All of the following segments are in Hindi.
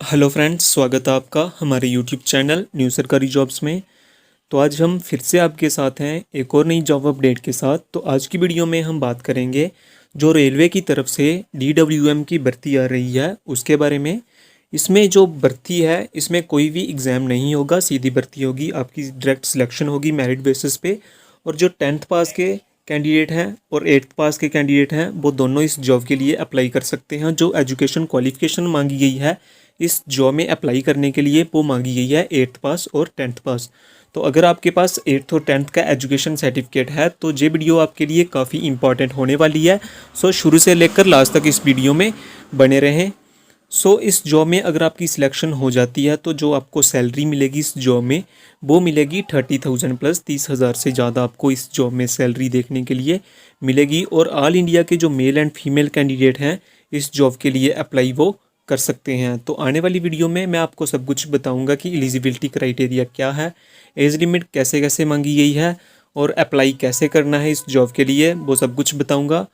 हेलो फ्रेंड्स, स्वागत है आपका हमारे यूट्यूब चैनल न्यू सरकारी जॉब्स में। तो आज हम फिर से आपके साथ हैं एक और नई जॉब अपडेट के साथ। तो आज की वीडियो में हम बात करेंगे जो रेलवे की तरफ से DWM की भर्ती आ रही है उसके बारे में। इसमें जो भर्ती है इसमें कोई भी एग्ज़ाम नहीं होगा, सीधी भर्ती होगी, आपकी डायरेक्ट सिलेक्शन होगी मेरिट बेसिस पे। और जो 10th पास के कैंडिडेट हैं और 8th पास के कैंडिडेट हैं वो दोनों इस जॉब के लिए अप्लाई कर सकते हैं। जो एजुकेशन क्वालिफिकेशन मांगी गई है इस जॉब में अप्लाई करने के लिए वो मांगी गई है 8th पास और 10th पास। तो अगर आपके पास 8th और 10th का एजुकेशन सर्टिफिकेट है तो ये वीडियो आपके लिए काफ़ी इंपॉर्टेंट होने वाली है। सो शुरू से लेकर लास्ट तक इस वीडियो में बने रहें। सो इस जॉब में अगर आपकी सिलेक्शन हो जाती है तो जो आपको सैलरी मिलेगी इस जॉब में वो मिलेगी 30,000 प्लस 30,000 से ज़्यादा आपको इस जॉब में सैलरी देखने के लिए मिलेगी। और ऑल इंडिया के जो मेल एंड फीमेल कैंडिडेट हैं इस जॉब के लिए अप्लाई वो कर सकते हैं। तो आने वाली वीडियो में मैं आपको सब कुछ बताऊंगा कि एलिजिबिलिटी क्राइटेरिया क्या है, एज लिमिट कैसे कैसे मांगी गई है और अप्लाई कैसे करना है इस जॉब के लिए, वो सब कुछ बताऊंगा।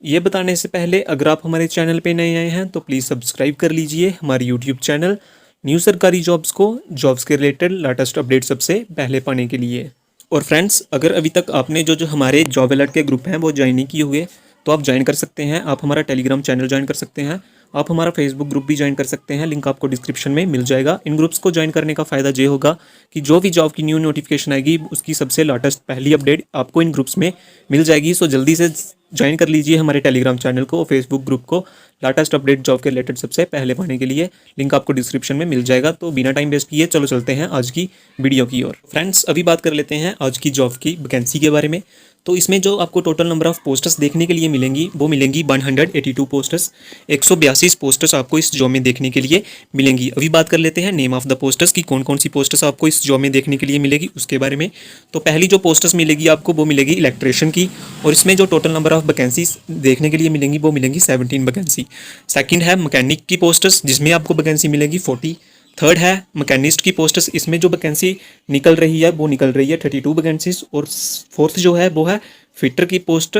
ये बताने से पहले अगर आप हमारे चैनल पे नए आए हैं तो प्लीज़ सब्सक्राइब कर लीजिए हमारे यूट्यूब चैनल न्यू सरकारी जॉब्स को, जॉब्स के रिलेटेड लेटेस्ट अपडेट सबसे पहले पाने के लिए। और फ्रेंड्स, अगर अभी तक आपने जो हमारे जॉब अलर्ट के ग्रुप हैं वो ज्वाइन नहीं किए हुए तो आप ज्वाइन कर सकते हैं। आप हमारा टेलीग्राम चैनल ज्वाइन कर सकते हैं, आप हमारा फेसबुक ग्रुप भी ज्वाइन कर सकते हैं, लिंक आपको डिस्क्रिप्शन में मिल जाएगा। इन ग्रुप्स को ज्वाइन करने का फ़ायदा ये होगा कि जो भी जॉब की न्यू नोटिफिकेशन आएगी उसकी सबसे लेटेस्ट पहली अपडेट आपको इन ग्रुप्स में मिल जाएगी। सो जल्दी से ज्वाइन कर लीजिए हमारे टेलीग्राम चैनल को और फेसबुक ग्रुप को लेटेस्ट अपडेट जॉब के रिलेटेड सबसे पहले पाने के लिए। लिंक आपको डिस्क्रिप्शन में मिल जाएगा। तो बिना टाइम वेस्ट किए चलो चलते हैं आज की वीडियो की ओर। फ्रेंड्स, अभी बात कर लेते हैं आज की जॉब की वैकेंसी के बारे में। तो इसमें जो आपको टोटल नंबर ऑफ पोस्टर्स देखने के लिए मिलेंगी वो मिलेंगी 182 पोस्टर्स, 182 पोस्टर्स आपको इस जॉब में देखने के लिए मिलेंगी। अभी बात कर लेते हैं नेम ऑफ द पोस्टर्स की कौन कौन सी पोस्टर्स आपको इस जॉब में देखने के लिए मिलेगी उसके बारे में। तो पहली जो पोस्टर्स मिलेगी आपको वो मिलेगी इलेक्ट्रिशियन की, और इसमें जो टोटल नंबर ऑफ वैकेंसीज देखने के लिए मिलेंगी वो मिलेंगी 17 वैकेंसी। सेकंड है मैकेनिक की पोस्टर्स जिसमें आपको वैकेंसी मिलेगी 40। थर्ड है मैकेनिस्ट की पोस्टर्स, इसमें जो वैकेंसी निकल रही है वो निकल रही है 32 वैकेंसीज। और फोर्थ जो है वो है फिटर की पोस्ट,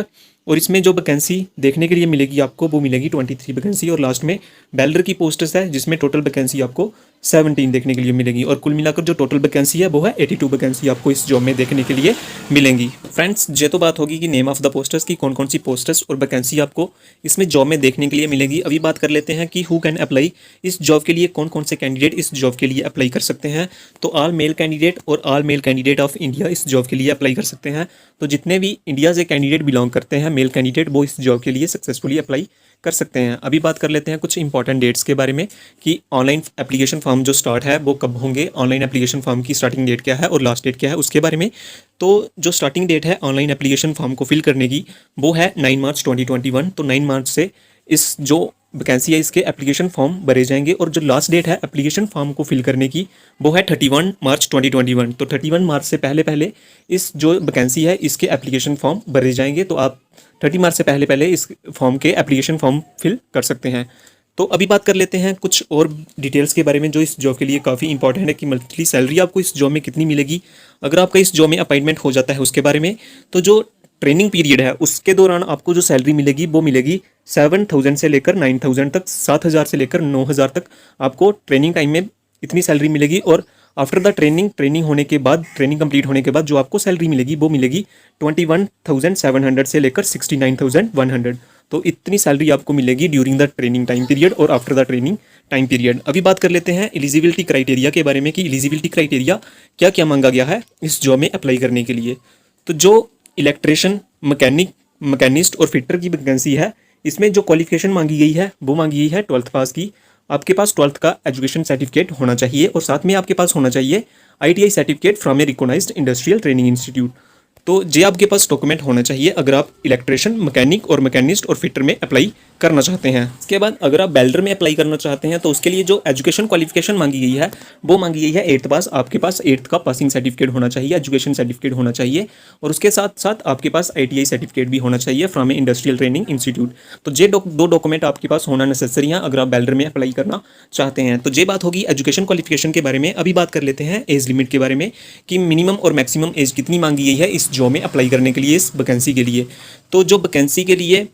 और इसमें जो वैकेंसी देखने के लिए मिलेगी आपको वो मिलेगी 23 वैकेंसी। और लास्ट में बेल्डर की पोस्टर्स है जिसमें टोटल वैकेंसी आपको 17 देखने के लिए मिलेगी। और कुल मिलाकर जो टोटल वैकेंसी है वो है 82 वैकेंसी आपको इस जॉब में देखने के लिए मिलेंगी। फ्रेंड्स, ये तो बात होगी कि नेम ऑफ द पोस्टर्स की कौन कौन सी पोस्टर्स और वैकेंसी आपको इसमें जॉब में देखने के लिए मिलेगी। अभी बात कर लेते हैं कि हु कैन अप्लाई, इस जॉब के लिए कौन कौन से कैंडिडेट इस जॉब के लिए अप्लाई कर सकते हैं। तो ऑल मेल कैंडिडेट और all male candidate of India इस जॉब के लिए अप्लाई कर सकते हैं। तो जितने भी इंडिया से कैंडिडेट बिलोंग करते हैं मेल कैंडिडेट वो इस जॉब के लिए सक्सेसफुली अप्लाई कर सकते हैं। अभी बात कर लेते हैं कुछ इंपॉर्टेंट डेट्स के बारे में कि ऑनलाइन एप्लीकेशन फॉर्म जो स्टार्ट है वो कब होंगे, ऑनलाइन एप्लीकेशन फॉर्म की स्टार्टिंग डेट क्या है और लास्ट डेट क्या है उसके बारे में। तो जो स्टार्टिंग डेट है ऑनलाइन एप्लीकेशन फॉर्म को फिल करने की वो है 9 मार्च 2021। तो 9 मार्च से इस जो वैकेंसी है इसके एप्लीकेशन फॉर्म भरे जाएंगे। और जो लास्ट डेट है एप्लीकेशन फॉर्म को फिल करने की वो है 31 मार्च 2021। तो 31 मार्च से पहले पहले इस जो वैकेंसी है इसके एप्लीकेशन फॉर्म भरे जाएंगे। तो आप 30 मार्च से पहले पहले इस फॉर्म के एप्लीकेशन फॉर्म फिल कर सकते हैं। तो अभी बात कर लेते हैं कुछ और डिटेल्स के बारे में जो इस जॉब के लिए काफ़ी इंपॉर्टेंट है कि मंथली सैलरी आपको इस जॉब में कितनी मिलेगी अगर आपका इस जॉब में अपॉइंटमेंट हो जाता है उसके बारे में। तो जो ट्रेनिंग पीरियड है उसके दौरान आपको जो सैलरी मिलेगी वो मिलेगी 7,000 से लेकर 9,000 तक, 7,000 से लेकर 9,000 तक आपको ट्रेनिंग टाइम में इतनी सैलरी मिलेगी। और आफ्टर द ट्रेनिंग होने के बाद, ट्रेनिंग कंप्लीट होने के बाद जो आपको सैलरी मिलेगी वो मिलेगी 21,700 से लेकर 69,100। तो इतनी सैलरी आपको मिलेगी during the training time period और after the training time period. अभी बात कर लेते हैं एलिजिबिलिटी क्राइटेरिया के बारे में कि एलिजिबिलिटी क्राइटेरिया क्या क्या मांगा गया है इस जॉब में अप्लाई करने के लिए। तो जो इलेक्ट्रिशियन, मैकेनिस्ट और फिटर की वैकेंसी है इसमें जो क्वालिफिकेशन मांगी गई है वो मांगी गई है 12th पास की। आपके पास 12th का एजुकेशन सर्टिफिकेट होना चाहिए और साथ में आपके पास होना चाहिए ITI certificate from a recognised industrial training institute. तो ये आपके पास डॉक्यूमेंट होना चाहिए अगर आप इलेक्ट्रिशियन, मैकेनिक और मैकेनिस्ट और फिटर में अप्लाई करना चाहते हैं। इसके बाद अगर आप बेल्डर में अप्लाई करना चाहते हैं तो उसके लिए जो एजुकेशन क्वालिफिकेशन मांगी गई है वो मांगी गई है 8th पास। आपके पास 8th का पासिंग सर्टिफिकेट होना चाहिए, एजुकेशन सर्टिफिकेट होना चाहिए और उसके साथ साथ आपके पास ITI सर्टिफिकेट भी होना चाहिए from A industrial training institute. तो ये दो डॉक्यूमेंट आपके पास होना नेसेसरी है अगर आप बेल्डर में अप्लाई करना चाहते हैं। तो ये बात होगी एजुकेशन क्वालिफिकेशन के बारे में। अभी बात कर लेते हैं एज लिमिट के बारे में कि मिनिमम और मैक्सिमम एज कितनी मांगी गई है इस जॉब में अप्लाई करने के लिए, इस वैकेंसी के लिए। तो जो वैकेंसी के लिए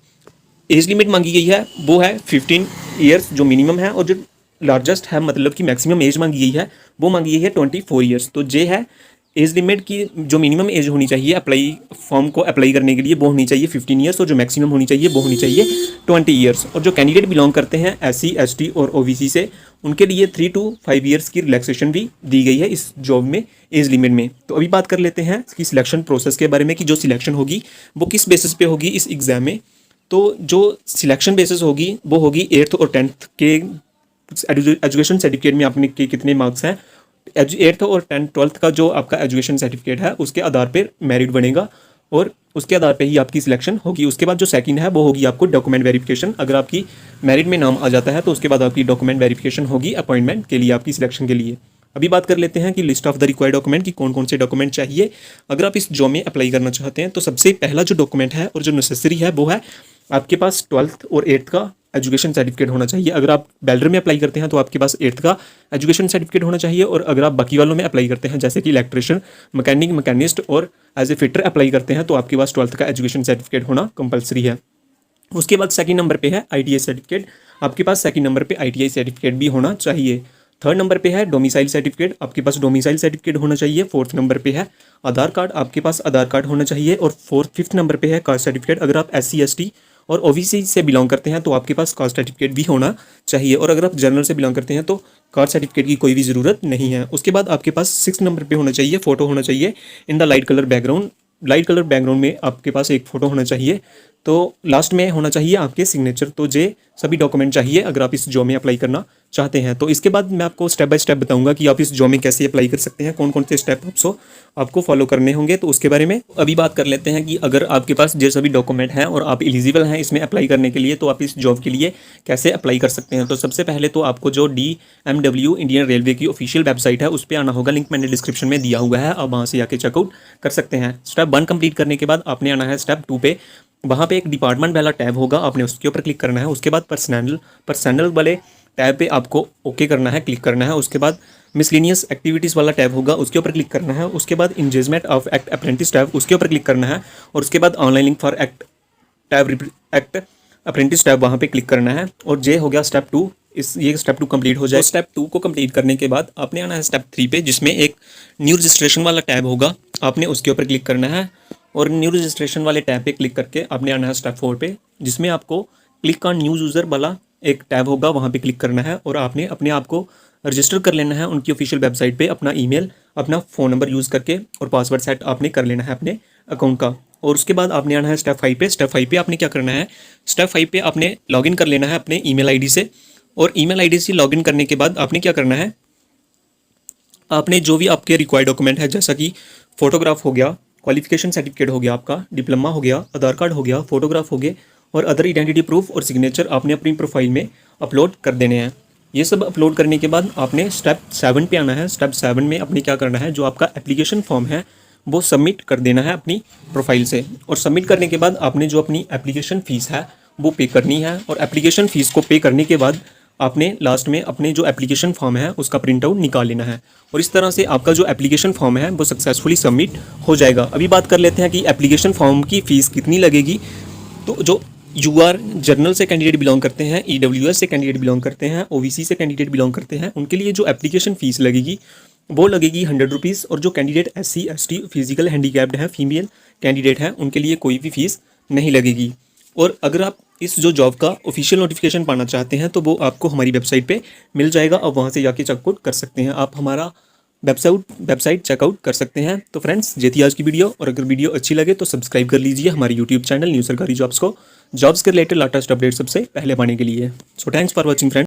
एज लिमिट मांगी गई है वो है 15 ईयर्स जो मिनिमम है, और जो लार्जेस्ट है, मतलब कि मैक्सिमम एज मांगी गई है, वो मांगी गई है 24 ईयर्स। तो जे है एज लिमिट की जो मिनिमम एज होनी चाहिए अप्लाई फॉर्म को अप्लाई करने के लिए वो होनी चाहिए 15 ईयर्स, और जो मैक्सिमम होनी चाहिए वो होनी चाहिए 20 ईयर्स। और जो कैंडिडेट बिलोंग करते हैं SC ST और OBC से, उनके लिए 3 to 5 ईयर्स की रिलैक्सेशन भी दी गई है इस जॉब में एज लिमिट में। तो अभी बात कर लेते हैं इसकी सिलेक्शन प्रोसेस के बारे में कि जो सिलेक्शन होगी वो किस बेसिस पे होगी इस एग्ज़ाम में। तो जो सिलेक्शन बेसिस होगी वो होगी 8th और 10th के एजुकेशन सर्टिफिकेट में आपने के कितने मार्क्स हैं। 8th और 12th का जो आपका एजुकेशन सर्टिफिकेट है उसके आधार पर मेरिट बनेगा और उसके आधार पे ही आपकी सिलेक्शन होगी। उसके बाद जो सेकंड है वो होगी आपको डॉक्यूमेंट वेरिफिकेशन। अगर आपकी मेरिट में नाम आ जाता है तो उसके बाद आपकी डॉक्यूमेंट वेरिफिकेशन होगी अपॉइंटमेंट के लिए, आपकी सिलेक्शन के लिए। अभी बात कर लेते हैं कि list of the required document की कौन कौन से डॉक्यूमेंट चाहिए अगर आप इस जॉब में अप्लाई करना चाहते हैं। तो सबसे पहला जो डॉक्यूमेंट है और जो नेसेसरी है वो है आपके पास 12th और 8th का एजुकेशन सर्टिफिकेट होना चाहिए। अगर आप बेल्डर में अप्लाई करते हैं तो आपके पास 8th का एजुकेशन सर्टिफिकेट होना चाहिए, और अगर आप बाकी वालों में अप्लाई करते हैं जैसे कि इलेक्ट्रिशियन, मैकेनिक, मैकेनिस्ट और एज ए फिटर अप्लाई करते हैं तो आपके पास 12th का एजुकेशन सर्टिफिकेट होना कंपलसरी है। उसके बाद सेकंड नंबर पे है ITI सर्टिफिकेट, आपके पास सेकंड नंबर पे ITI सर्टिफिकेट भी होना चाहिए। थर्ड नंबर पे है डोमिसाइल सर्टिफिकेट, आपके पास डोमिसाइल सर्टिफिकेट होना चाहिए। फोर्थ नंबर पे है आधार कार्ड, आपके पास आधार कार्ड होना चाहिए। और फिफ्थ नंबर पे है कास्ट सर्टिफिकेट, अगर आप SC ST और OBC से बिलोंग करते हैं तो आपके पास कास्ट सर्टिफिकेट भी होना चाहिए, और अगर आप जनरल से बिलोंग करते हैं तो कास्ट सर्टिफिकेट की कोई भी ज़रूरत नहीं है। उसके बाद आपके पास 6 नंबर पे होना चाहिए फ़ोटो होना चाहिए in the light colour background. Light colour background में आपके पास एक फ़ोटो होना चाहिए। तो लास्ट में होना चाहिए आपके सिग्नेचर। तो ये सभी डॉक्यूमेंट चाहिए अगर आप इस जॉब में अप्लाई करना चाहते हैं। तो इसके बाद मैं आपको स्टेप बाय स्टेप बताऊंगा कि आप इस जॉब में कैसे अप्लाई कर सकते हैं, कौन कौन से स्टेप आपको फॉलो करने होंगे। तो उसके बारे में अभी बात कर लेते हैं कि अगर आपके पास ये सभी डॉक्यूमेंट हैं और आप एलिजिबल हैं इसमें अप्लाई करने के लिए तो आप इस जॉब के लिए कैसे अप्लाई कर सकते हैं। तो सबसे पहले तो आपको जो DMW इंडियन रेलवे की ऑफिशियल वेबसाइट है उस पर आना होगा, लिंक मैंने डिस्क्रिप्शन में दिया हुआ है, आप वहाँ से जाके चेकआउट कर सकते हैं। स्टेप 1 कंप्लीट करने के बाद आपने आना है स्टेप 2 पे। वहाँ पे एक डिपार्टमेंट वाला टैब होगा, आपने उसके ऊपर क्लिक करना है। उसके बाद पर्सनल वाले टैब पे आपको ओके करना है, क्लिक करना है। उसके बाद मिसलिनियस एक्टिविटीज़ वाला टैब होगा, उसके ऊपर क्लिक करना है। उसके बाद engagement of act apprentice tab, उसके ऊपर क्लिक करना है। और उसके बाद online link for act apprentice tab, वहाँ पे क्लिक करना है। और ये हो गया स्टेप 2। ये स्टेप 2 कंप्लीट हो जाए। स्टेप 2 को कंप्लीट करने के बाद आपने आना है स्टेप 3 पे, जिसमें एक न्यू रजिस्ट्रेशन वाला टैब होगा, आपने उसके ऊपर क्लिक करना है। और न्यू रजिस्ट्रेशन वाले टैब पे क्लिक करके आपने आना है स्टेप 4 पे, जिसमें आपको क्लिक ऑन न्यू यूज़र वाला एक टैब होगा, वहाँ पे क्लिक करना है। और आपने अपने आप को रजिस्टर कर लेना है उनकी ऑफिशियल वेबसाइट पे, अपना ईमेल, अपना फ़ोन नंबर यूज़ करके, और पासवर्ड सेट आपने कर लेना है अपने अकाउंट का। और उसके बाद आपने आना है स्टेप 5 पे। स्टेप 5 पे आपने क्या करना है, स्टेप 5 पे आपने लॉगिन कर लेना है अपने ईमेल आईडी से। और ईमेल आईडी से लॉगिन करने के बाद आपने क्या करना है, आपने जो भी आपके रिक्वायर्ड डॉक्यूमेंट है जैसा कि फ़ोटोग्राफ हो गया, क्वालिफिकेशन सर्टिफिकेट हो गया, आपका डिप्लोमा हो गया, आधार कार्ड हो गया, फ़ोटोग्राफ हो गए, और अदर आइडेंटिटी प्रूफ और सिग्नेचर आपने अपनी प्रोफाइल में अपलोड कर देने हैं। ये सब अपलोड करने के बाद आपने स्टेप 7 पे आना है। स्टेप 7 में आपने क्या करना है, जो आपका एप्लीकेशन फॉर्म है वो सबमिट कर देना है अपनी प्रोफाइल से। और सबमिट करने के बाद आपने जो अपनी एप्लीकेशन फ़ीस है वो पे करनी है। और एप्लीकेशन फ़ीस को पे करने के बाद आपने लास्ट में अपने जो एप्लीकेशन फॉर्म है उसका प्रिंट आउट निकाल लेना है। और इस तरह से आपका जो एप्लीकेशन फॉर्म है वो सक्सेसफुली सबमिट हो जाएगा। अभी बात कर लेते हैं कि एप्लीकेशन फॉर्म की फ़ीस कितनी लगेगी। तो जो UR जनरल से कैंडिडेट बिलोंग करते हैं, EWS से कैंडिडेट बिलोंग करते हैं, OBC से कैंडिडेट बिलोंग करते हैं, उनके लिए जो एप्लीकेशन फ़ीस लगेगी वो लगेगी 100 रुपीज़। और जो candidate SC ST physical handicapped हैं, फीमेल कैंडिडेट हैं, उनके लिए कोई भी फ़ीस नहीं लगेगी। और अगर आप इस जो जॉब का ऑफिशियल नोटिफिकेशन पाना चाहते हैं तो वो आपको हमारी वेबसाइट पे मिल जाएगा, और वहाँ से जाके चेकआउट कर सकते हैं। आप हमारा वेबसाइट चेकआउट कर सकते हैं। तो फ्रेंड्स, ये थी आज की वीडियो, और अगर वीडियो अच्छी लगे तो सब्सक्राइब कर लीजिए हमारे यूट्यूब चैनल न्यू सरकारी जॉब्स को, जॉब्स के रिलेटेड लेटेस्ट अपडेट सबसे पहले पाने के लिए। So thanks for watching friends.